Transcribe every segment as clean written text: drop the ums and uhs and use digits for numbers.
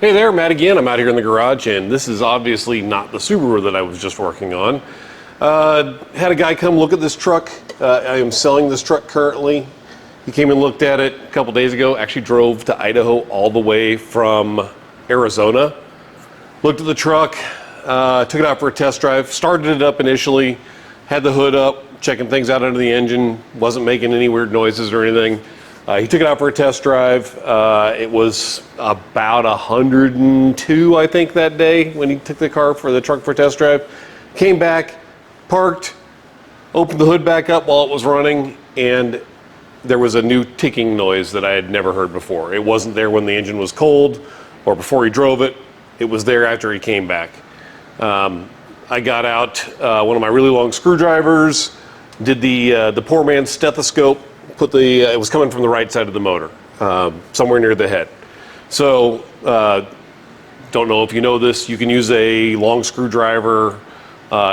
Hey there, Matt again. I'm out here in the garage, and this is obviously not the Subaru that I was just working on. Had a guy come look at this truck. I am selling this truck currently. He came and looked at it a couple days ago, actually drove to Idaho all the way from Arizona. Looked at the truck, took it out for a test drive, started it up initially, had the hood up, checking things out under the engine, wasn't making any weird noises or anything. He took it out for a test drive. It was about 102, I think, that day when he took the truck for a test drive. Came back, parked, opened the hood back up while it was running, and there was a new ticking noise that I had never heard before. It wasn't there when the engine was cold or before he drove it. It was there after he came back. I got out one of my really long screwdrivers, did the poor man's stethoscope, it was coming from the right side of the motor, somewhere near the head. So, don't know if you know this, you can use a long screwdriver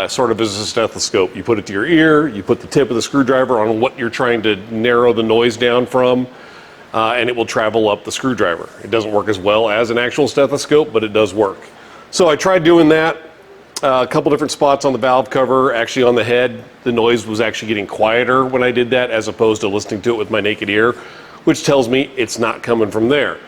sort of as a stethoscope. You put it to your ear, you put the tip of the screwdriver on what you're trying to narrow the noise down from, and it will travel up the screwdriver. It doesn't work as well as an actual stethoscope, but it does work. So I tried doing that. A couple different spots on the valve cover, actually on the head. The noise was actually getting quieter when I did that as opposed to listening to it with my naked ear, which tells me it's not coming from there.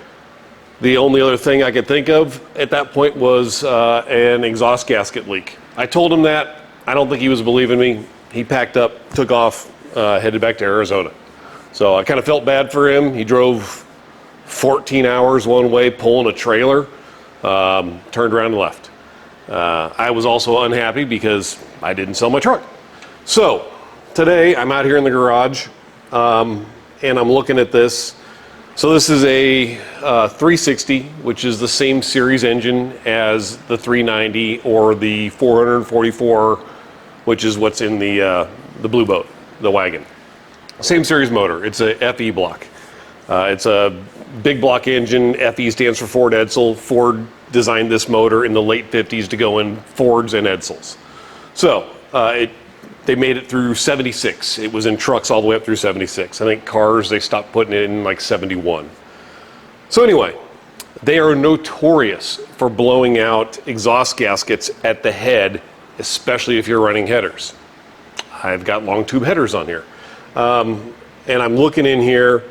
The only other thing I could think of at that point was an exhaust gasket leak. I told him that. I don't think he was believing me. He packed up, took off, headed back to Arizona. So I kind of felt bad for him. He drove 14 hours one way pulling a trailer, turned around and left. I was also unhappy because I didn't sell my truck. So today I'm out here in the garage and I'm looking at this. So this is a 360, which is the same series engine as the 390 or the 444, which is what's in the blue boat, the wagon. Same series motor. It's a FE block. It's a big block engine. FE stands for Ford Edsel. Ford designed this motor in the late 50s to go in Fords and Edsels. So they made it through 76. It was in trucks all the way up through 76. I think cars, they stopped putting it in like 71. So anyway, they are notorious for blowing out exhaust gaskets at the head, especially if you're running headers. I've got long tube headers on here. And I'm looking in here,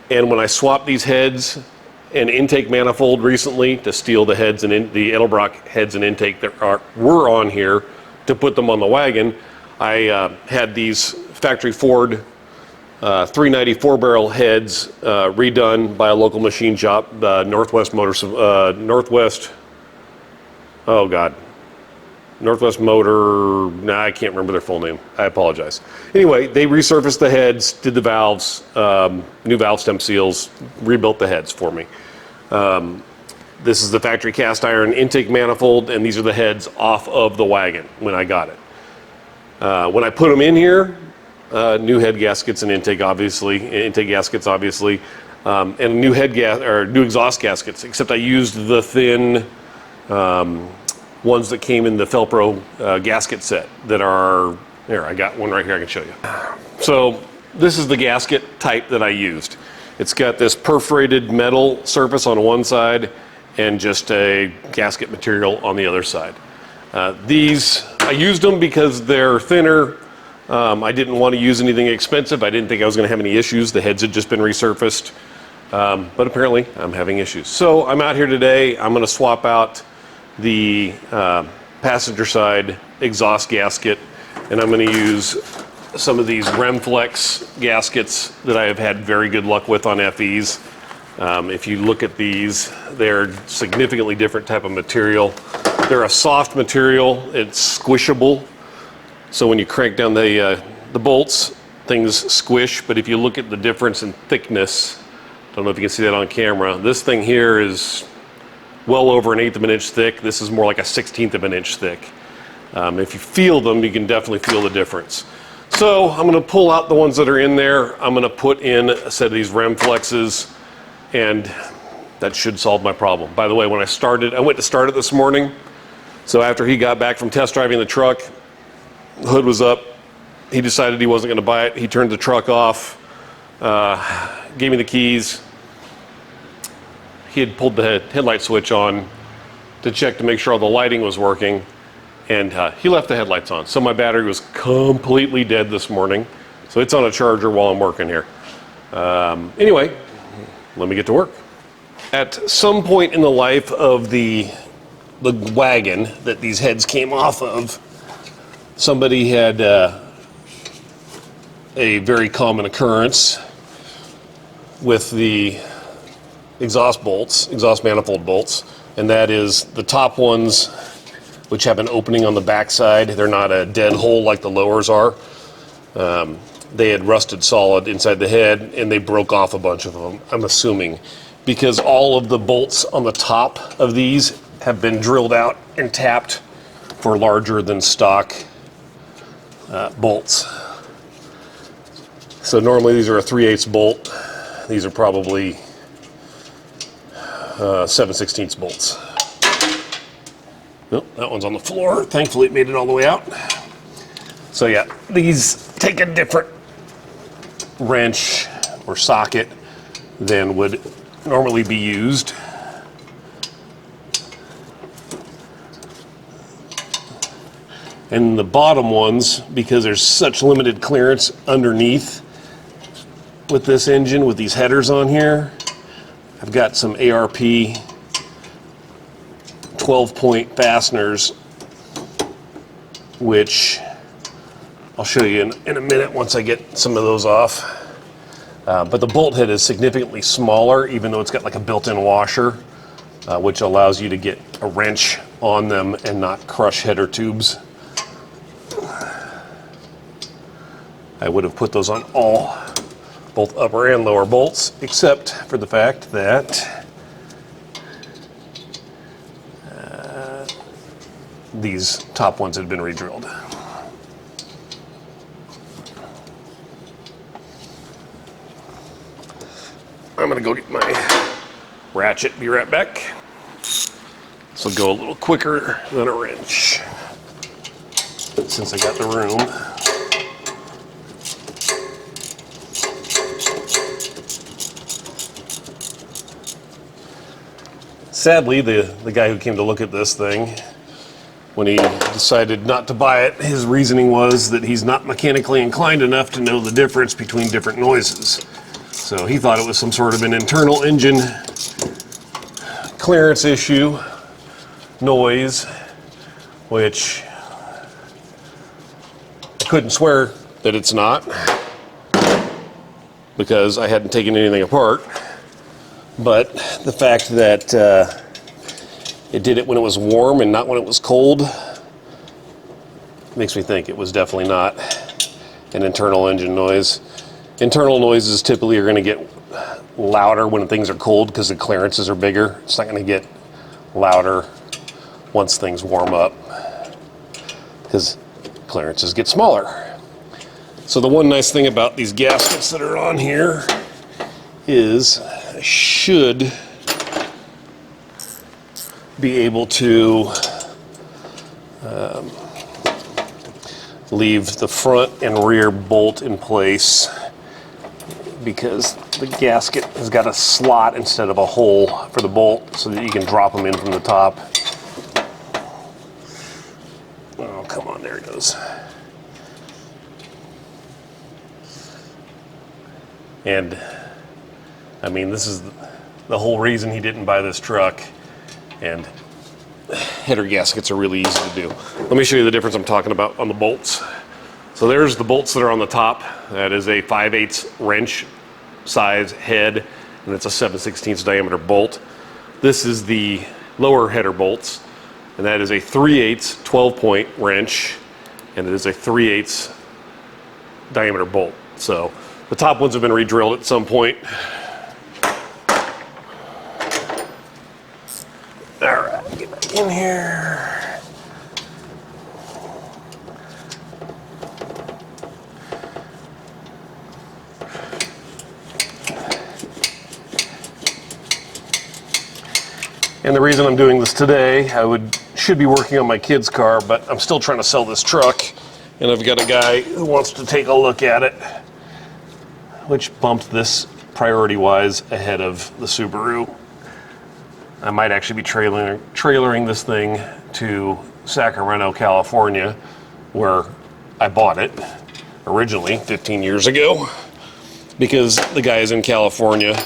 and when I swap these heads and intake manifold recently to steal the heads and the Edelbrock heads and intake that were on here to put them on the wagon, I had these factory Ford 394 barrel heads redone by a local machine shop, Northwest Motor, I can't remember their full name. I apologize. Anyway, they resurfaced the heads, did the valves, new valve stem seals, rebuilt the heads for me. This is the factory cast iron intake manifold, and these are the heads off of the wagon when I got it. When I put them in here, new head gaskets and intake gaskets obviously, and new exhaust gaskets, except I used the thin ones that came in the Felpro gasket set that are, here, I got one right here I can show you. So this is the gasket type that I used. It's got this perforated metal surface on one side and just a gasket material on the other side. These, I used them because they're thinner. I didn't want to use anything expensive. I didn't think I was going to have any issues. The heads had just been resurfaced, but apparently I'm having issues. So I'm out here today. I'm going to swap out the passenger side exhaust gasket, and I'm going to use some of these Remflex gaskets that I have had very good luck with on FEs. If you look at these, they're significantly different type of material. They're a soft material. It's squishable. So when you crank down the bolts, things squish. But if you look at the difference in thickness, don't know if you can see that on camera. This thing here is well over 1/8 of an inch thick. This is more like a 1/16 of an inch thick. If you feel them, you can definitely feel the difference. So I'm going to pull out the ones that are in there. I'm going to put in a set of these Remflexes, and that should solve my problem. By the way, when I went to start it this morning. So after he got back from test driving the truck, the hood was up. He decided he wasn't going to buy it. He turned the truck off, gave me the keys. he had pulled the headlight switch on to check to make sure all the lighting was working, and he left the headlights on. So my battery was completely dead this morning. So it's on a charger while I'm working here. Anyway, let me get to work. At some point in the life of the wagon that these heads came off of, somebody had a very common occurrence with the exhaust manifold bolts, and that is the top ones, which have an opening on the backside. They're not a dead hole like the lowers are. They had rusted solid inside the head, and they broke off a bunch of them, I'm assuming, because all of the bolts on the top of these have been drilled out and tapped for larger than stock bolts. So normally these are a 3/8 bolt. These are probably 7/16 bolts. Nope, that one's on the floor. Thankfully it made it all the way out. So yeah, these take a different wrench or socket than would normally be used. And the bottom ones, because there's such limited clearance underneath with this engine, with these headers on here, I've got some ARP 12-point fasteners, which I'll show you in a minute once I get some of those off. But the bolt head is significantly smaller, even though it's got like a built-in washer, which allows you to get a wrench on them and not crush header tubes. I would have put those on both upper and lower bolts, except for the fact that these top ones had been re-drilled. I'm gonna go get my ratchet, be right back. This will go a little quicker than a wrench, since I got the room. Sadly, the guy who came to look at this thing, when he decided not to buy it, his reasoning was that he's not mechanically inclined enough to know the difference between different noises. So he thought it was some sort of an internal engine clearance issue, noise, which I couldn't swear that it's not, because I hadn't taken anything apart. But the fact that it did it when it was warm and not when it was cold makes me think it was definitely not an internal engine noise. Internal noises typically are going to get louder when things are cold because the clearances are bigger. It's not going to get louder once things warm up because clearances get smaller. So the one nice thing about these gaskets that are on here is I should be able to leave the front and rear bolt in place, because the gasket has got a slot instead of a hole for the bolt, so that you can drop them in from the top. Oh, come on, there it goes. And I mean, this is the whole reason he didn't buy this truck, and header gaskets are really easy to do. Let me show you the difference I'm talking about on the bolts. So there's the bolts that are on the top. That is a 5/8 wrench size head, and it's a 7/16 diameter bolt. This is the lower header bolts, and that is a 3/8 12-point wrench, and it is a 3/8 diameter bolt. So the top ones have been re-drilled at some point. All right, get back in here. And the reason I'm doing this today, should be working on my kid's car, but I'm still trying to sell this truck, and I've got a guy who wants to take a look at it, which bumped this priority-wise ahead of the Subaru. I might actually be trailering this thing to Sacramento, California, where I bought it originally 15 years ago, because the guy is in California,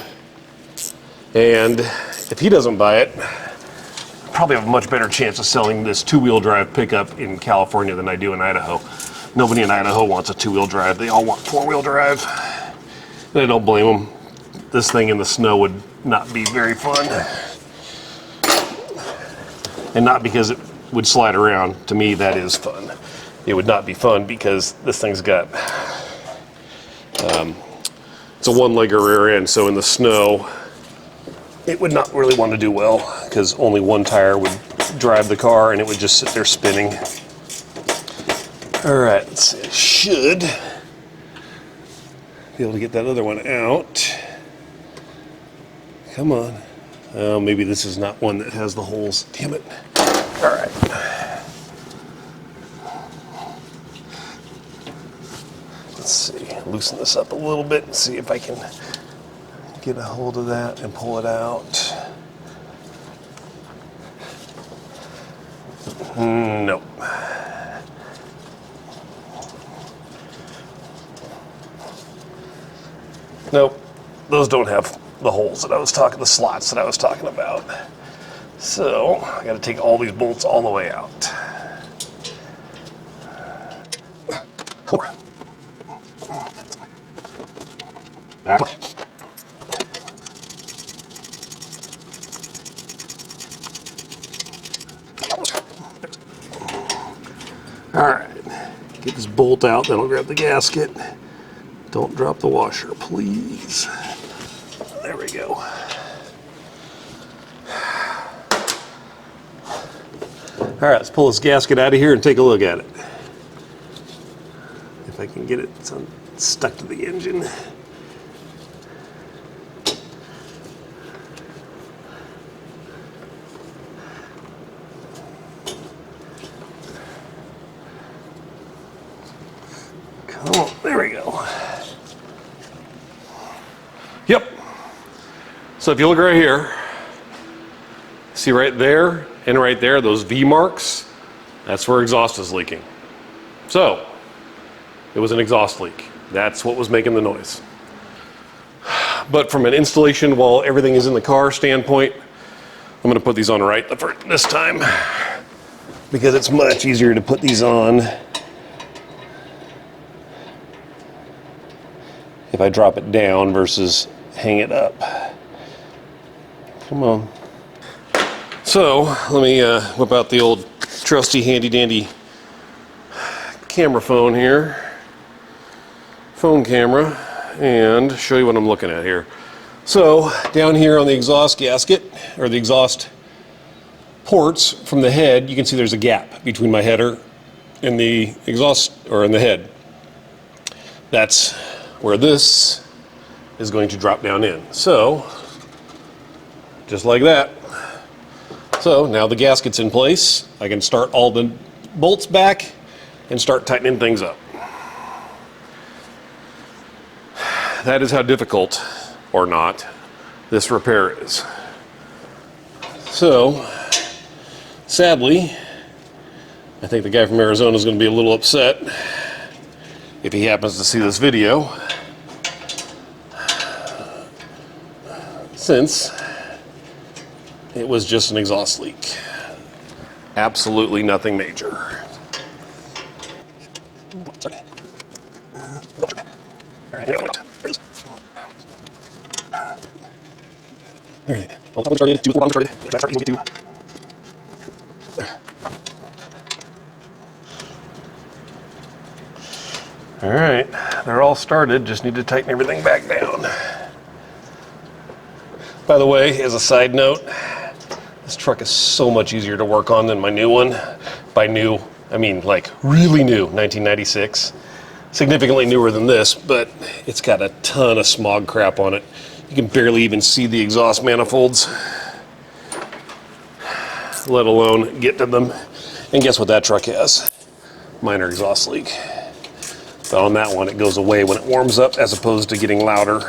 and if he doesn't buy it, I probably have a much better chance of selling this two-wheel drive pickup in California than I do in Idaho. Nobody in Idaho wants a two-wheel drive. They all want four-wheel drive, and I don't blame them. This thing in the snow would not be very fun. And not because it would slide around. To me, that is fun. It would not be fun because this thing's got, it's a one-legger rear end, so in the snow, it would not really want to do well because only one tire would drive the car and it would just sit there spinning. All right, let's see. I should be able to get that other one out. Come on. Oh, maybe this is not one that has the holes. Damn it. All right. Let's see. Loosen this up a little bit and see if I can get a hold of that and pull it out. Nope. Nope. Those don't have the holes that I was talking, the slots that I was talking about. So I got to take all these bolts all the way out. All right, get this bolt out, then I'll grab the gasket. Don't drop the washer, please. There we go. All right, let's pull this gasket out of here and take a look at it. If I can get it stuck to the engine. Come on, there we go. Yep. So if you look right here, see right there and right there, those V marks, that's where exhaust is leaking. So it was an exhaust leak. That's what was making the noise. But from an installation while everything is in the car standpoint, I'm going to put these on right this time because it's much easier to put these on if I drop it down versus hang it up. Come on. So let me whip out the old trusty handy dandy camera phone here, phone camera, and show you what I'm looking at here. So down here on the exhaust gasket, or the exhaust ports from the head, you can see there's a gap between my header and the exhaust, or in the head. That's where this is going to drop down in. So just like that. So now the gasket's in place. I can start all the bolts back and start tightening things up. That is how difficult, or not, this repair is. So, sadly, I think the guy from Arizona is going to be a little upset if he happens to see this video, since it was just an exhaust leak. Absolutely nothing major. All right, they're all started, just need to tighten everything back down. By the way, as a side note, this truck is so much easier to work on than my new one. By new, I mean like really new, 1996. Significantly newer than this, but it's got a ton of smog crap on it. You can barely even see the exhaust manifolds, let alone get to them. And guess what that truck has? Minor exhaust leak. But on that one, it goes away when it warms up as opposed to getting louder.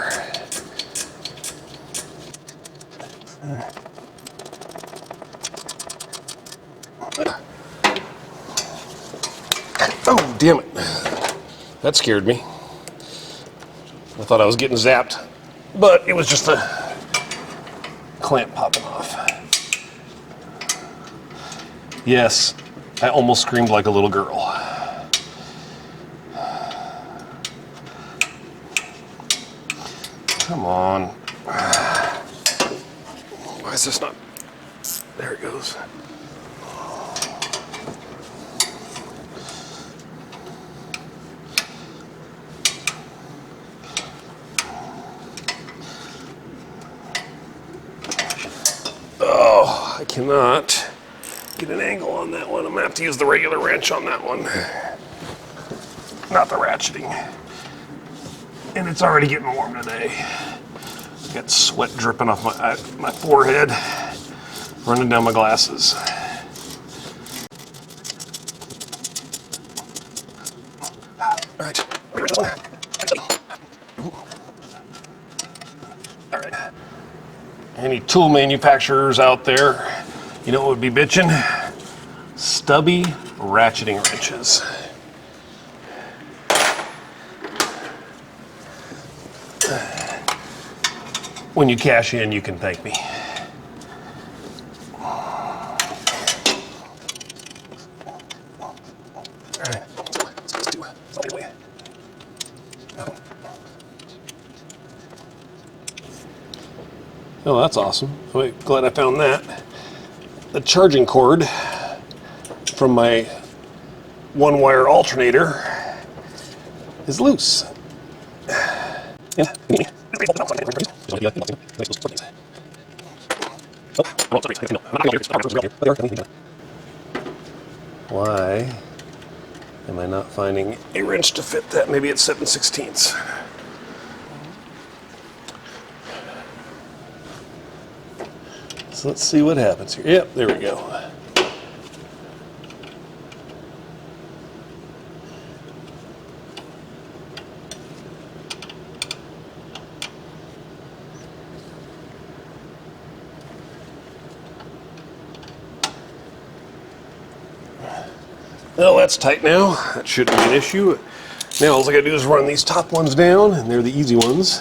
Oh, damn it. That scared me. I thought I was getting zapped, but it was just a clamp popping off. Yes, I almost screamed like a little girl. Come on. Why is this not? There it goes. Oh, I cannot get an angle on that one. I'm gonna have to use the regular wrench on that one, not the ratcheting. And it's already getting warm today. Got sweat dripping off my forehead, running down my glasses. All right. All right. Any tool manufacturers out there, you know what would be bitching? Stubby ratcheting wrenches. When you cash in, you can thank me. All right. Let's do it. Oh, that's awesome. I'm glad I found that. The charging cord from my one-wire alternator is loose. Yeah. Why am I not finding a wrench to fit that? Maybe it's 7/16. So let's see what happens here. Yep, there we go. Well, that's tight now. That shouldn't be an issue. Now all I gotta do is run these top ones down, and they're the easy ones.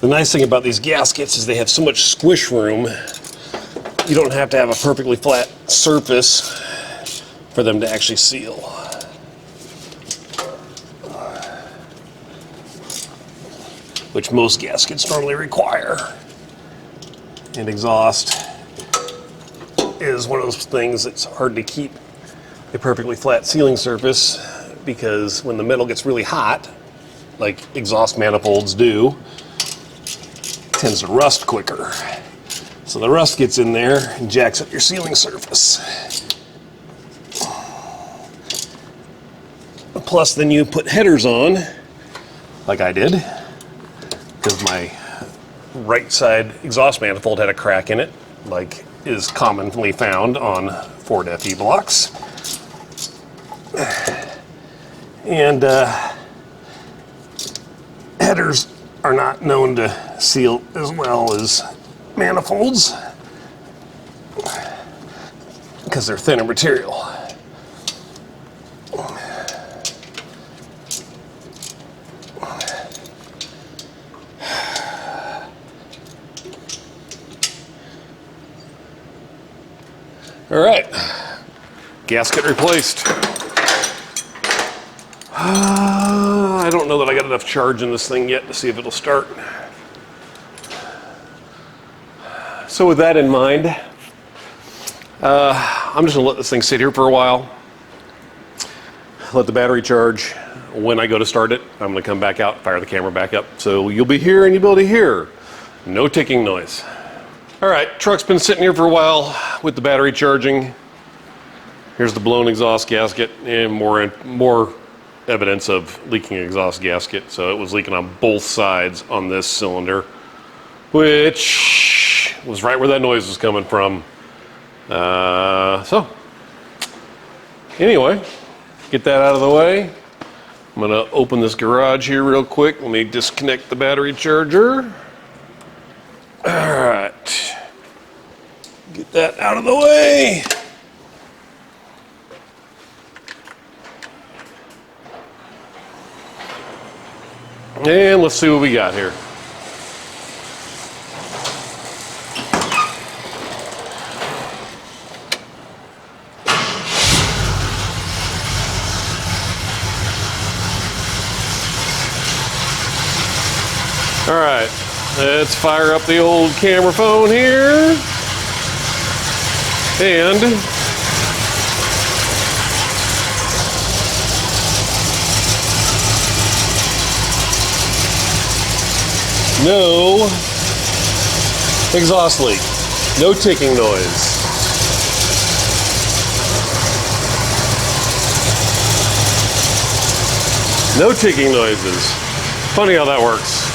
The nice thing about these gaskets is they have so much squish room, you don't have to have a perfectly flat surface for them to actually seal. Which most gaskets normally require. And exhaust is one of those things that's hard to keep a perfectly flat sealing surface, because when the metal gets really hot, like exhaust manifolds do, it tends to rust quicker. So the rust gets in there and jacks up your sealing surface. Plus then you put headers on, like I did, because my right side exhaust manifold had a crack in it, like is commonly found on Ford FE blocks. And headers are not known to seal as well as manifolds because they're thinner material. All right, gasket replaced. I don't know that I got enough charge in this thing yet to see if it'll start. So with that in mind, I'm just gonna let this thing sit here for a while, let the battery charge. When I go to start it, I'm gonna come back out, fire the camera back up, so you'll be here and you'll be able to hear no ticking noise. All right, truck's been sitting here for a while with the battery charging. Here's the blown exhaust gasket and more evidence of leaking exhaust gasket. So it was leaking on both sides on this cylinder, which was right where that noise was coming from. So, anyway, get that out of the way. I'm gonna open this garage here real quick. Let me disconnect the battery charger. All right, get that out of the way. And let's see what we got here. All right, let's fire up the old camera phone here. And no exhaust leak, no ticking noise. No ticking noises. Funny how that works.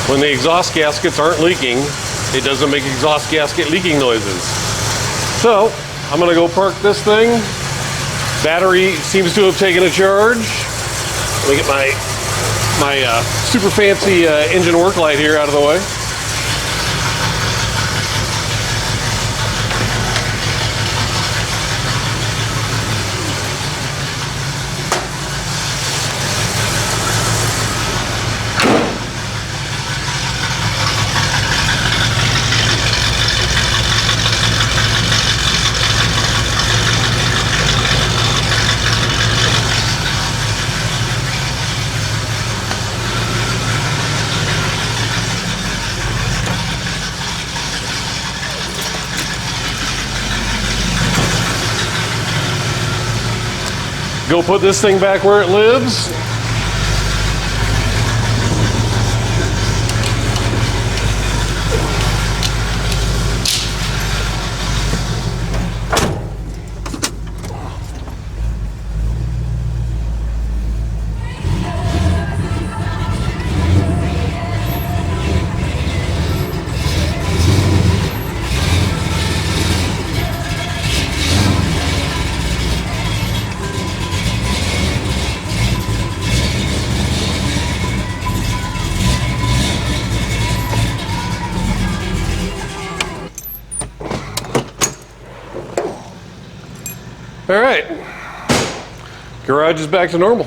When the exhaust gaskets aren't leaking, it doesn't make exhaust gasket leaking noises. So, I'm gonna go park this thing. Battery seems to have taken a charge. Let me get my super fancy engine work light here out of the way. Go put this thing back where it lives. All right, garage is back to normal.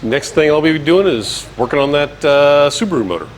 Next thing I'll be doing is working on that Subaru motor.